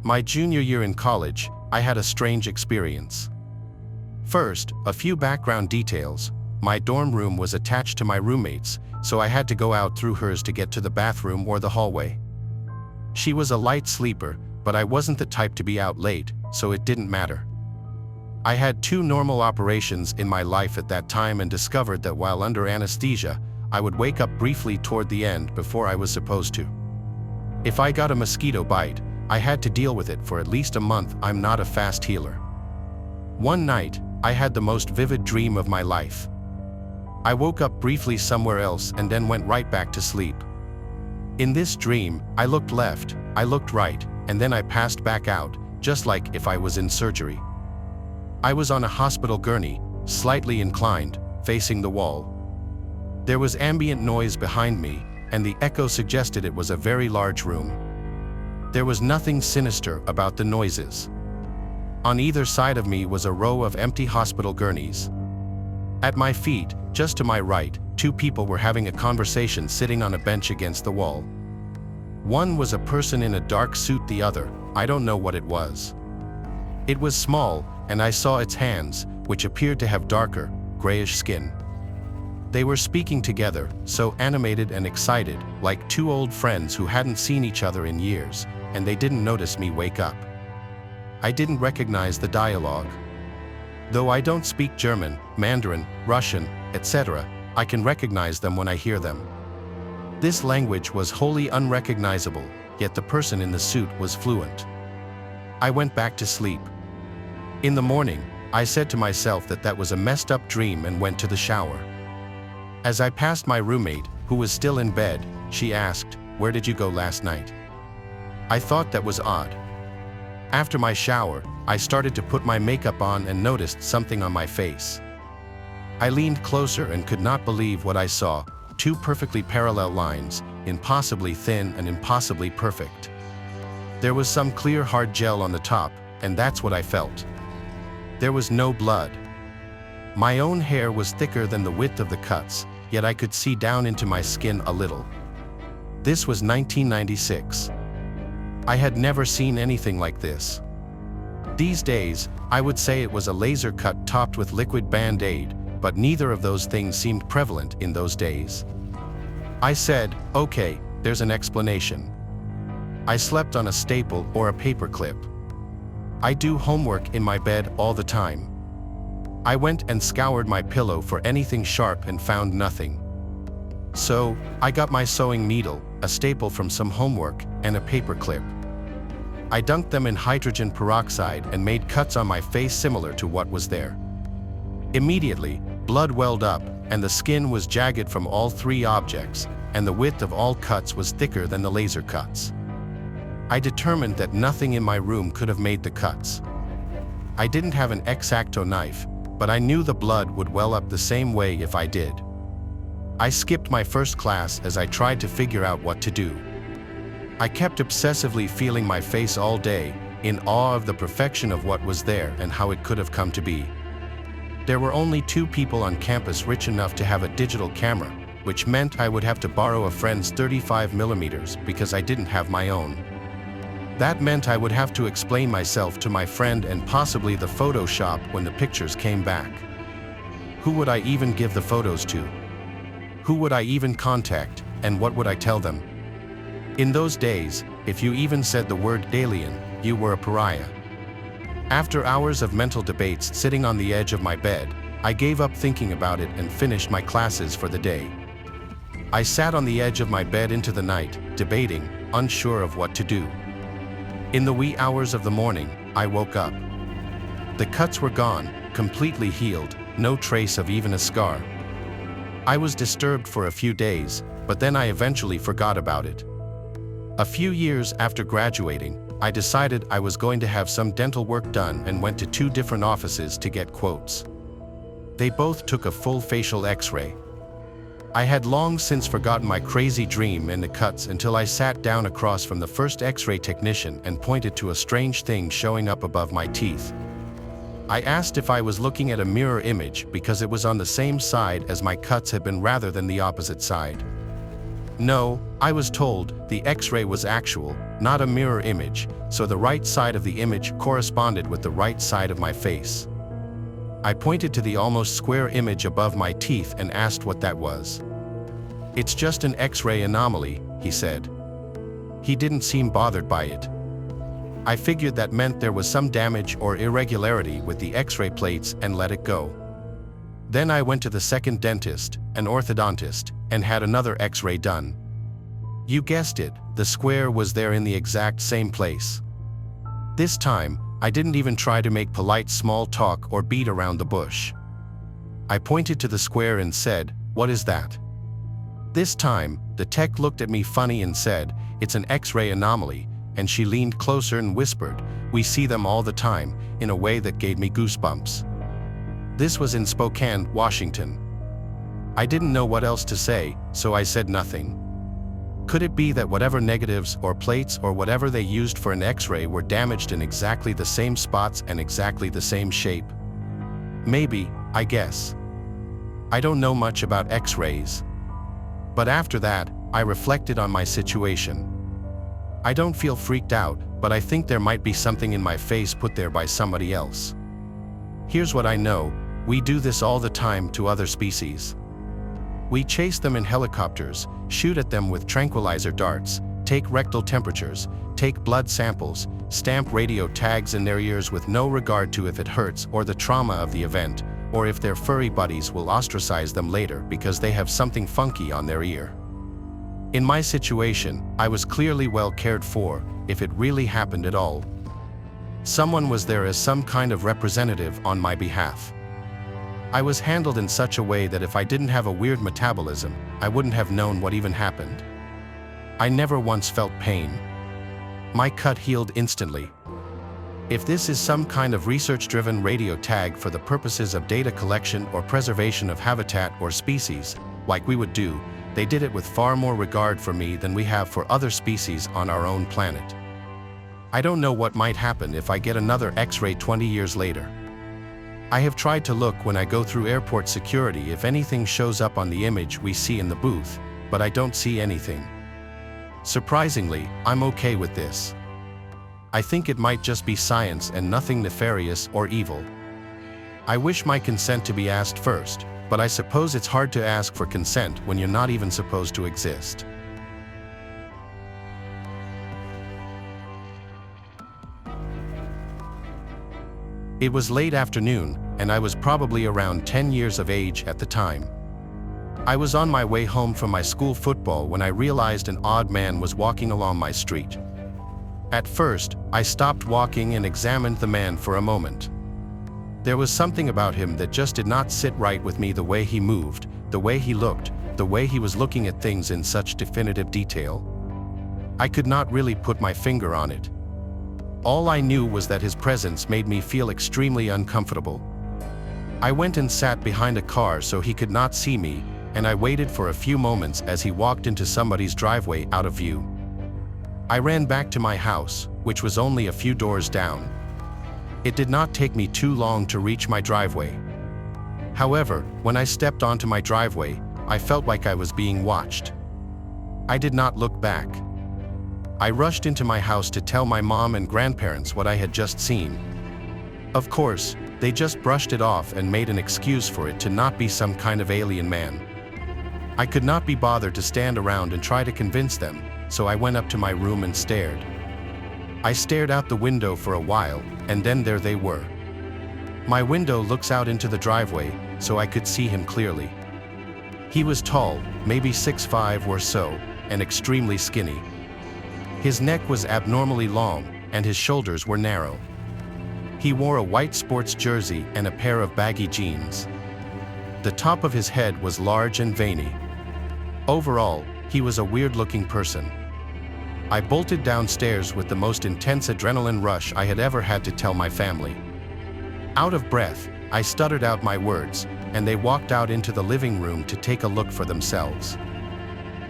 My junior year in college, I had a strange experience. First, a few background details. My dorm room was attached to my roommate's, so I had to go out through hers to get to the bathroom or the hallway. She was a light sleeper, but I wasn't the type to be out late, so it didn't matter. I had 2 normal operations in my life at that time and discovered that while under anesthesia, I would wake up briefly toward the end before I was supposed to. If I got a mosquito bite, I had to deal with it for at least a month. I'm not a fast healer. One night, I had the most vivid dream of my life. I woke up briefly somewhere else and then went right back to sleep. In this dream, I looked left, I looked right, and then I passed back out, just like if I was in surgery. I was on a hospital gurney, slightly inclined, facing the wall. There was ambient noise behind me, and the echo suggested it was a very large room. There was nothing sinister about the noises. On either side of me was a row of empty hospital gurneys. At my feet, just to my right, 2 people were having a conversation sitting on a bench against the wall. One was a person in a dark suit, the other, I don't know what it was. It was small, and I saw its hands, which appeared to have darker, grayish skin. They were speaking together, so animated and excited, like 2 old friends who hadn't seen each other in years, and they didn't notice me wake up. I didn't recognize the dialogue. Though I don't speak German, Mandarin, Russian, etc., I can recognize them when I hear them. This language was wholly unrecognizable, yet the person in the suit was fluent. I went back to sleep. In the morning, I said to myself that that was a messed up dream and went to the shower. As I passed my roommate, who was still in bed, she asked, "Where did you go last night?" I thought that was odd. After my shower, I started to put my makeup on and noticed something on my face. I leaned closer and could not believe what I saw, 2 perfectly parallel lines, impossibly thin and impossibly perfect. There was some clear hard gel on the top, and that's what I felt. There was no blood. My own hair was thicker than the width of the cuts, yet I could see down into my skin a little. This was 1996. I had never seen anything like this. These days, I would say it was a laser cut topped with liquid Band-Aid, but neither of those things seemed prevalent in those days. I said, "Okay, there's an explanation." I slept on a staple or a paper clip. I do homework in my bed all the time. I went and scoured my pillow for anything sharp and found nothing. So, I got my sewing needle, a staple from some homework, and a paper clip. I dunked them in hydrogen peroxide and made cuts on my face similar to what was there. Immediately, blood welled up, and the skin was jagged from all 3 objects, and the width of all cuts was thicker than the laser cuts. I determined that nothing in my room could have made the cuts. I didn't have an X-Acto knife, but I knew the blood would well up the same way if I did. I skipped my first class as I tried to figure out what to do. I kept obsessively feeling my face all day, in awe of the perfection of what was there and how it could have come to be. There were only 2 people on campus rich enough to have a digital camera, which meant I would have to borrow a friend's 35mm because I didn't have my own. That meant I would have to explain myself to my friend and possibly the photo shop when the pictures came back. Who would I even give the photos to? Who would I even contact, and what would I tell them? In those days, if you even said the word alien, you were a pariah. After hours of mental debates sitting on the edge of my bed, I gave up thinking about it and finished my classes for the day. I sat on the edge of my bed into the night, debating, unsure of what to do. In the wee hours of the morning, I woke up. The cuts were gone, completely healed, no trace of even a scar. I was disturbed for a few days, but then I eventually forgot about it. A few years after graduating, I decided I was going to have some dental work done and went to 2 different offices to get quotes. They both took a full facial X-ray. I had long since forgotten my crazy dream and the cuts until I sat down across from the first X-ray technician and pointed to a strange thing showing up above my teeth. I asked if I was looking at a mirror image because it was on the same side as my cuts had been rather than the opposite side. No, I was told, the X-ray was actual, not a mirror image, so the right side of the image corresponded with the right side of my face. I pointed to the almost square image above my teeth and asked what that was. "It's just an X-ray anomaly," he said. He didn't seem bothered by it. I figured that meant there was some damage or irregularity with the X-ray plates and let it go. Then I went to the second dentist, an orthodontist, and had another X-ray done. You guessed it, the square was there in the exact same place. This time, I didn't even try to make polite small talk or beat around the bush. I pointed to the square and said, "What is that?" This time, the tech looked at me funny and said, "It's an X-ray anomaly," and she leaned closer and whispered, "We see them all the time," in a way that gave me goosebumps. This was in Spokane, Washington. I didn't know what else to say, so I said nothing. Could it be that whatever negatives or plates or whatever they used for an X-ray were damaged in exactly the same spots and exactly the same shape? Maybe, I guess. I don't know much about X-rays. But after that, I reflected on my situation. I don't feel freaked out, but I think there might be something in my face put there by somebody else. Here's what I know: we do this all the time to other species. We chase them in helicopters, shoot at them with tranquilizer darts, take rectal temperatures, take blood samples, stamp radio tags in their ears with no regard to if it hurts or the trauma of the event, or if their furry buddies will ostracize them later because they have something funky on their ear. In my situation, I was clearly well cared for, if it really happened at all. Someone was there as some kind of representative on my behalf. I was handled in such a way that if I didn't have a weird metabolism, I wouldn't have known what even happened. I never once felt pain. My cut healed instantly. If this is some kind of research-driven radio tag for the purposes of data collection or preservation of habitat or species, like we would do, they did it with far more regard for me than we have for other species on our own planet. I don't know what might happen if I get another X-ray 20 years later. I have tried to look when I go through airport security if anything shows up on the image we see in the booth, but I don't see anything. Surprisingly, I'm okay with this. I think it might just be science and nothing nefarious or evil. I wish my consent to be asked first, but I suppose it's hard to ask for consent when you're not even supposed to exist. It was late afternoon, and I was probably around 10 years of age at the time. I was on my way home from my school football when I realized an odd man was walking along my street. At first, I stopped walking and examined the man for a moment. There was something about him that just did not sit right with me: the way he moved, the way he looked, the way he was looking at things in such definitive detail. I could not really put my finger on it. All I knew was that his presence made me feel extremely uncomfortable. I went and sat behind a car so he could not see me, and I waited for a few moments as he walked into somebody's driveway out of view. I ran back to my house, which was only a few doors down. It did not take me too long to reach my driveway. However, when I stepped onto my driveway, I felt like I was being watched. I did not look back. I rushed into my house to tell my mom and grandparents what I had just seen. Of course, they just brushed it off and made an excuse for it to not be some kind of alien man. I could not be bothered to stand around and try to convince them, so I went up to my room and stared. I stared out the window for a while, and then there they were. My window looks out into the driveway, so I could see him clearly. He was tall, maybe 6'5" or so, and extremely skinny. His neck was abnormally long, and his shoulders were narrow. He wore a white sports jersey and a pair of baggy jeans. The top of his head was large and veiny. Overall, he was a weird-looking person. I bolted downstairs with the most intense adrenaline rush I had ever had to tell my family. Out of breath, I stuttered out my words, and they walked out into the living room to take a look for themselves.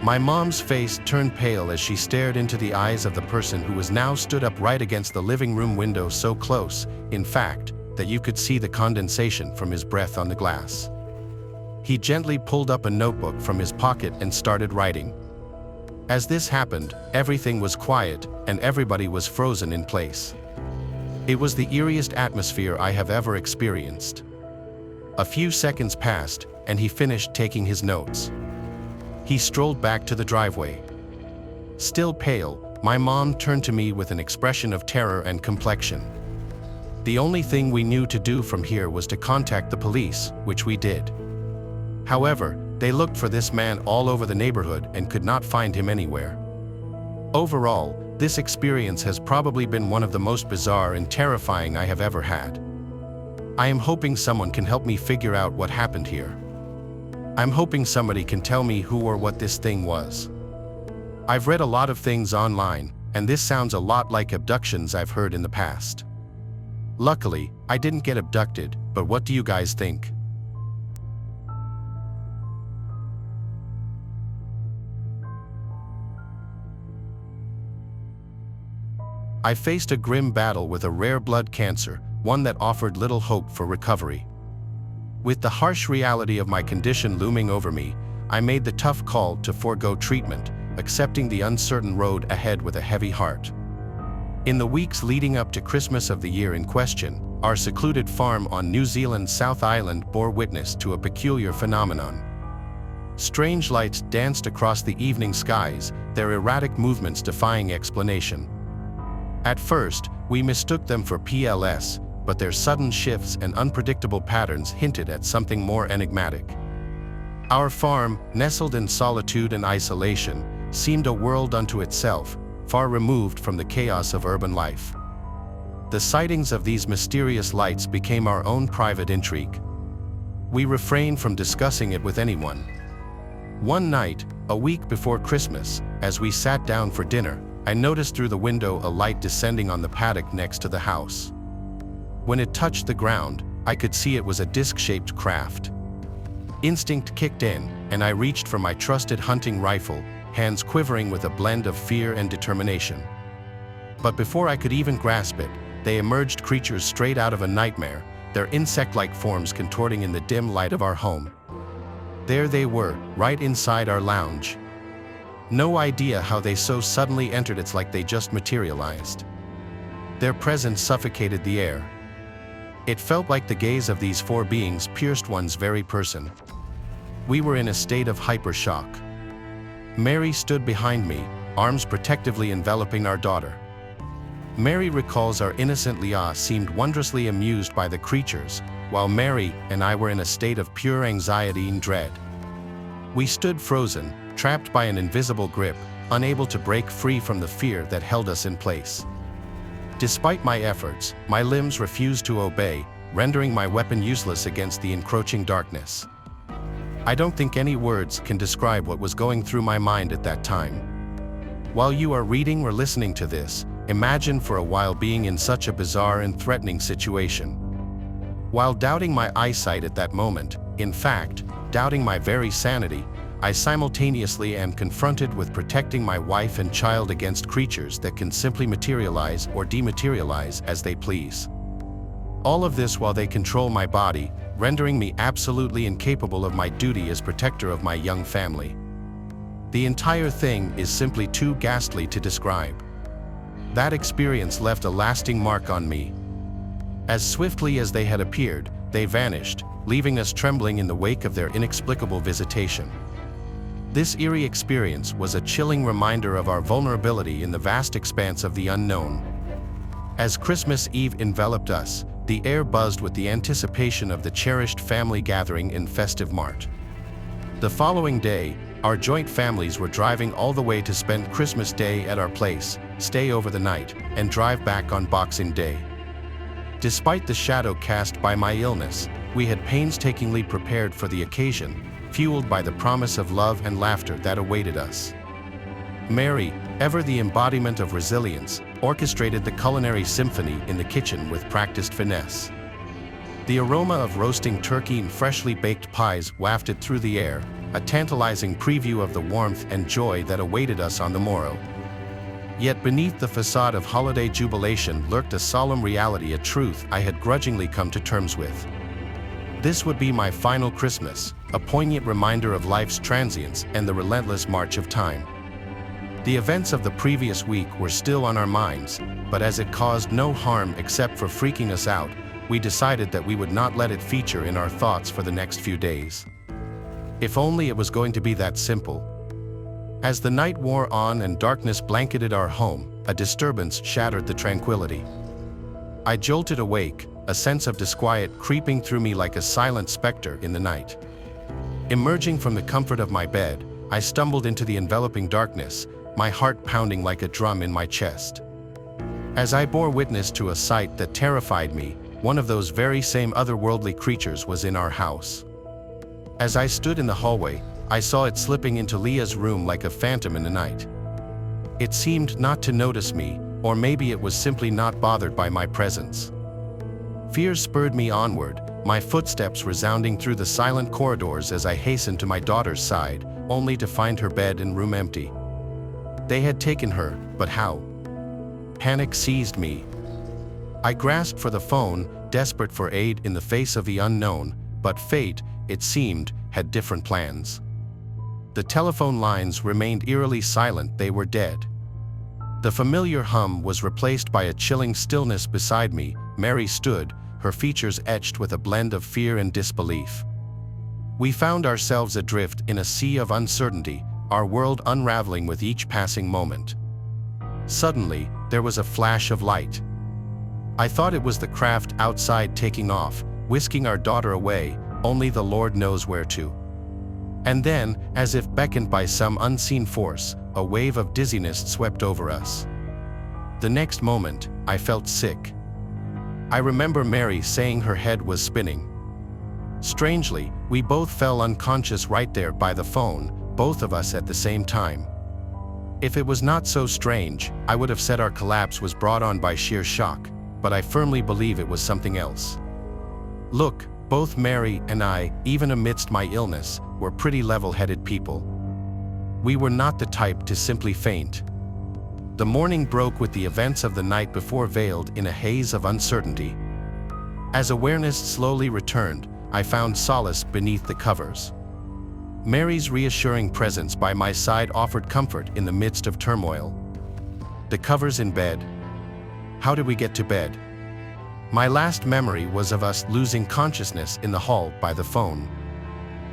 My mom's face turned pale as she stared into the eyes of the person who was now stood up right against the living room window, so close, in fact, that you could see the condensation from his breath on the glass. He gently pulled up a notebook from his pocket and started writing. As this happened, everything was quiet, and everybody was frozen in place. It was the eeriest atmosphere I have ever experienced. A few seconds passed, and he finished taking his notes. He strolled back to the driveway. Still pale, my mom turned to me with an expression of terror and complexion. The only thing we knew to do from here was to contact the police, which we did. However, they looked for this man all over the neighborhood and could not find him anywhere. Overall, this experience has probably been one of the most bizarre and terrifying I have ever had. I am hoping someone can help me figure out what happened here. I'm hoping somebody can tell me who or what this thing was. I've read a lot of things online, and this sounds a lot like abductions I've heard in the past. Luckily, I didn't get abducted, but what do you guys think? I faced a grim battle with a rare blood cancer, one that offered little hope for recovery. With the harsh reality of my condition looming over me, I made the tough call to forego treatment, accepting the uncertain road ahead with a heavy heart. In the weeks leading up to Christmas of the year in question, our secluded farm on New Zealand's South Island bore witness to a peculiar phenomenon. Strange lights danced across the evening skies, their erratic movements defying explanation. At first, we mistook them for PLS, but their sudden shifts and unpredictable patterns hinted at something more enigmatic. Our farm, nestled in solitude and isolation, seemed a world unto itself, far removed from the chaos of urban life. The sightings of these mysterious lights became our own private intrigue. We refrained from discussing it with anyone. One night, a week before Christmas, as we sat down for dinner, I noticed through the window a light descending on the paddock next to the house. When it touched the ground, I could see it was a disc-shaped craft. Instinct kicked in, and I reached for my trusted hunting rifle, hands quivering with a blend of fear and determination. But before I could even grasp it, they emerged creatures straight out of a nightmare, their insect-like forms contorting in the dim light of our home. There they were, right inside our lounge. No idea how they so suddenly entered. It's like they just materialized. Their presence suffocated the air. It felt like the gaze of these four beings pierced one's very person. We were in a state of hyper-shock. Mary stood behind me, arms protectively enveloping our daughter. Mary recalls our innocent Leah seemed wondrously amused by the creatures, while Mary and I were in a state of pure anxiety and dread. We stood frozen, trapped by an invisible grip, unable to break free from the fear that held us in place. Despite my efforts, my limbs refused to obey, rendering my weapon useless against the encroaching darkness. I don't think any words can describe what was going through my mind at that time. While you are reading or listening to this, imagine for a while being in such a bizarre and threatening situation. While doubting my eyesight at that moment, in fact, doubting my very sanity, I simultaneously am confronted with protecting my wife and child against creatures that can simply materialize or dematerialize as they please. All of this while they control my body, rendering me absolutely incapable of my duty as protector of my young family. The entire thing is simply too ghastly to describe. That experience left a lasting mark on me. As swiftly as they had appeared, they vanished, leaving us trembling in the wake of their inexplicable visitation. This eerie experience was a chilling reminder of our vulnerability in the vast expanse of the unknown. As Christmas Eve enveloped us, the air buzzed with the anticipation of the cherished family gathering in festive mart. The following day, our joint families were driving all the way to spend Christmas Day at our place, stay over the night, and drive back on Boxing Day. Despite the shadow cast by my illness, we had painstakingly prepared for the occasion, fueled by the promise of love and laughter that awaited us. Mary, ever the embodiment of resilience, orchestrated the culinary symphony in the kitchen with practiced finesse. The aroma of roasting turkey and freshly baked pies wafted through the air, a tantalizing preview of the warmth and joy that awaited us on the morrow. Yet beneath the facade of holiday jubilation lurked a solemn reality, a truth I had grudgingly come to terms with. This would be my final Christmas, a poignant reminder of life's transience and the relentless march of time. The events of the previous week were still on our minds, but as it caused no harm except for freaking us out, we decided that we would not let it feature in our thoughts for the next few days. If only it was going to be that simple. As the night wore on and darkness blanketed our home, a disturbance shattered the tranquility. I jolted awake, a sense of disquiet creeping through me like a silent specter in the night. Emerging from the comfort of my bed, I stumbled into the enveloping darkness, my heart pounding like a drum in my chest. As I bore witness to a sight that terrified me, one of those very same otherworldly creatures was in our house. As I stood in the hallway, I saw it slipping into Leah's room like a phantom in the night. It seemed not to notice me, or maybe it was simply not bothered by my presence. Fear spurred me onward, my footsteps resounding through the silent corridors as I hastened to my daughter's side, only to find her bed and room empty. They had taken her, but how? Panic seized me. I grasped for the phone, desperate for aid in the face of the unknown, but fate, it seemed, had different plans. The telephone lines remained eerily silent, they were dead. The familiar hum was replaced by a chilling stillness beside me. Mary stood, her features etched with a blend of fear and disbelief. We found ourselves adrift in a sea of uncertainty, our world unraveling with each passing moment. Suddenly, there was a flash of light. I thought it was the craft outside taking off, whisking our daughter away, only the Lord knows where to. And then, as if beckoned by some unseen force, a wave of dizziness swept over us. The next moment, I felt sick. I remember Mary saying her head was spinning. Strangely, we both fell unconscious right there by the phone, both of us at the same time. If it was not so strange, I would have said our collapse was brought on by sheer shock, but I firmly believe it was something else. Look, both Mary and I, even amidst my illness, were pretty level-headed people. We were not the type to simply faint. The morning broke with the events of the night before veiled in a haze of uncertainty. As awareness slowly returned, I found solace beneath the covers. Mary's reassuring presence by my side offered comfort in the midst of turmoil. The covers in bed. How did we get to bed? My last memory was of us losing consciousness in the hall by the phone.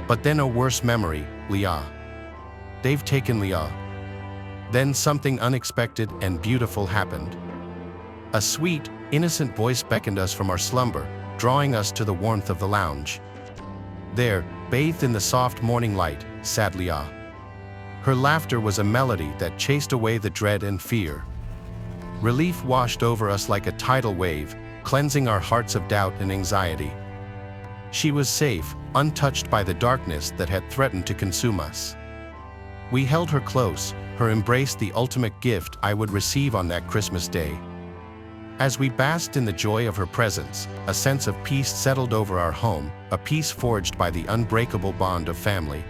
But then a worse memory, Leah. They've taken Leah. Then something unexpected and beautiful happened. A sweet, innocent voice beckoned us from our slumber, drawing us to the warmth of the lounge. There, bathed in the soft morning light, sat Leah. Her laughter was a melody that chased away the dread and fear. Relief washed over us like a tidal wave, cleansing our hearts of doubt and anxiety. She was safe, untouched by the darkness that had threatened to consume us. We held her close, her embrace the ultimate gift I would receive on that Christmas day. As we basked in the joy of her presence, a sense of peace settled over our home, a peace forged by the unbreakable bond of family.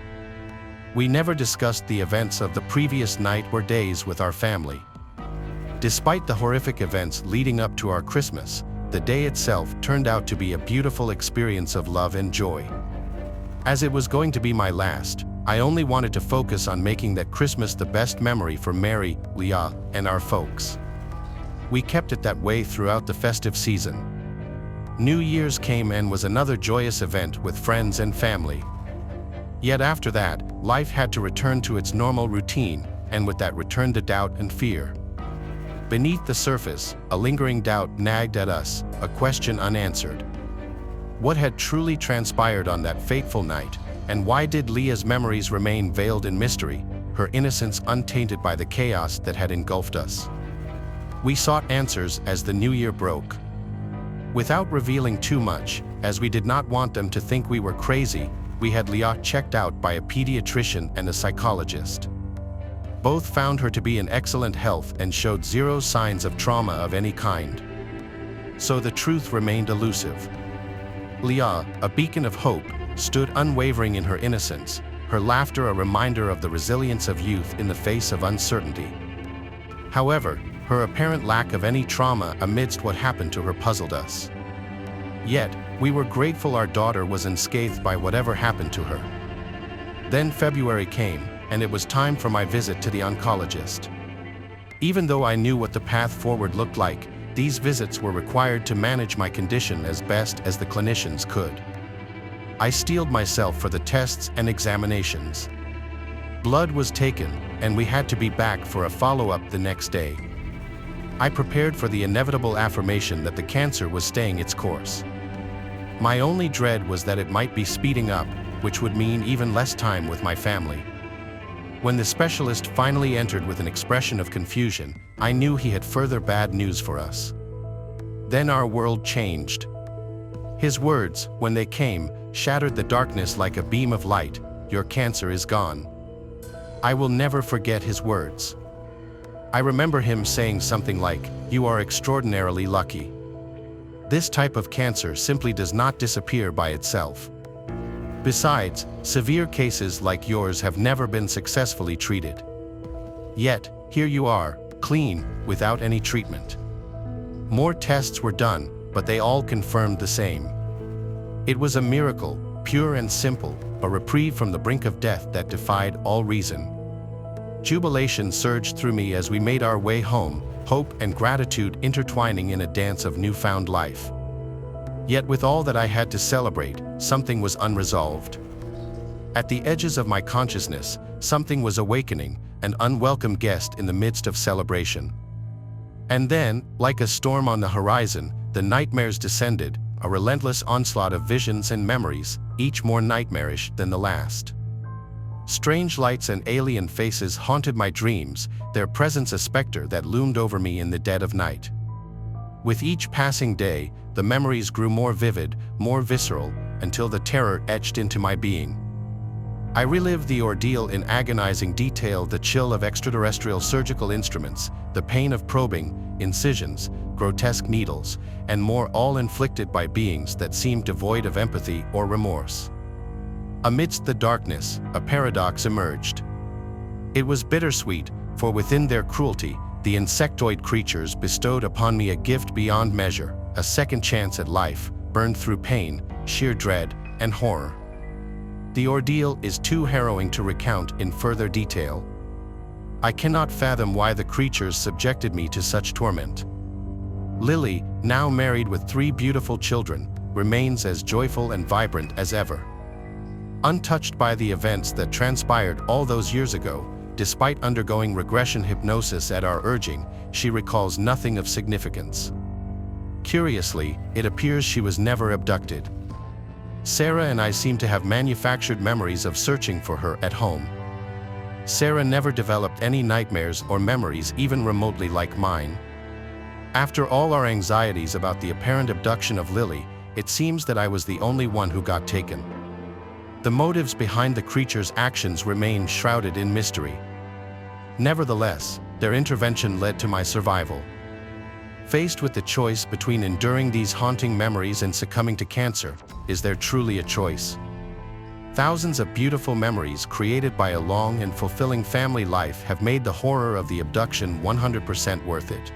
We never discussed the events of the previous night or days with our family. Despite the horrific events leading up to our Christmas, the day itself turned out to be a beautiful experience of love and joy. As it was going to be my last, I only wanted to focus on making that Christmas the best memory for Mary, Leah, and our folks. We kept it that way throughout the festive season. New Year's came and was another joyous event with friends and family. Yet after that, life had to return to its normal routine, and with that returned the doubt and fear. Beneath the surface, a lingering doubt nagged at us, a question unanswered. What had truly transpired on that fateful night, and why did Leah's memories remain veiled in mystery, her innocence untainted by the chaos that had engulfed us? We sought answers as the new year broke. Without revealing too much, as we did not want them to think we were crazy, we had Leah checked out by a pediatrician and a psychologist. Both found her to be in excellent health and showed zero signs of trauma of any kind. So the truth remained elusive. Leah, a beacon of hope, stood unwavering in her innocence, her laughter a reminder of the resilience of youth in the face of uncertainty. However, her apparent lack of any trauma amidst what happened to her puzzled us. Yet, we were grateful our daughter was unscathed by whatever happened to her. Then February came, and it was time for my visit to the oncologist. Even though I knew what the path forward looked like, these visits were required to manage my condition as best as the clinicians could. I steeled myself for the tests and examinations. Blood was taken, and we had to be back for a follow-up the next day. I prepared for the inevitable affirmation that the cancer was staying its course. My only dread was that it might be speeding up, which would mean even less time with my family. When the specialist finally entered with an expression of confusion, I knew he had further bad news for us. Then our world changed. His words, when they came, shattered the darkness like a beam of light. "Your cancer is gone." I will never forget his words. I remember him saying something like, "You are extraordinarily lucky. This type of cancer simply does not disappear by itself. Besides, severe cases like yours have never been successfully treated. Yet, here you are, clean, without any treatment." More tests were done, but they all confirmed the same. It was a miracle, pure and simple, a reprieve from the brink of death that defied all reason. Jubilation surged through me as we made our way home, hope and gratitude intertwining in a dance of newfound life. Yet with all that I had to celebrate, something was unresolved. At the edges of my consciousness, something was awakening, an unwelcome guest in the midst of celebration. And then, like a storm on the horizon, the nightmares descended, a relentless onslaught of visions and memories, each more nightmarish than the last. Strange lights and alien faces haunted my dreams, their presence a specter that loomed over me in the dead of night. With each passing day, the memories grew more vivid, more visceral, until the terror etched into my being. I relived the ordeal in agonizing detail, the chill of extraterrestrial surgical instruments, the pain of probing, incisions, grotesque needles, and more, all inflicted by beings that seemed devoid of empathy or remorse. Amidst the darkness, a paradox emerged. It was bittersweet, for within their cruelty, the insectoid creatures bestowed upon me a gift beyond measure, a second chance at life, burned through pain, sheer dread, and horror. The ordeal is too harrowing to recount in further detail. I cannot fathom why the creatures subjected me to such torment. Lily, now married with 3 beautiful children, remains as joyful and vibrant as ever. Untouched by the events that transpired all those years ago, despite undergoing regression hypnosis at our urging, she recalls nothing of significance. Curiously, it appears she was never abducted. Sarah and I seem to have manufactured memories of searching for her at home. Sarah never developed any nightmares or memories even remotely like mine. After all our anxieties about the apparent abduction of Lily, it seems that I was the only one who got taken. The motives behind the creatures' actions remain shrouded in mystery. Nevertheless, their intervention led to my survival. Faced with the choice between enduring these haunting memories and succumbing to cancer, is there truly a choice? Thousands of beautiful memories created by a long and fulfilling family life have made the horror of the abduction 100% worth it.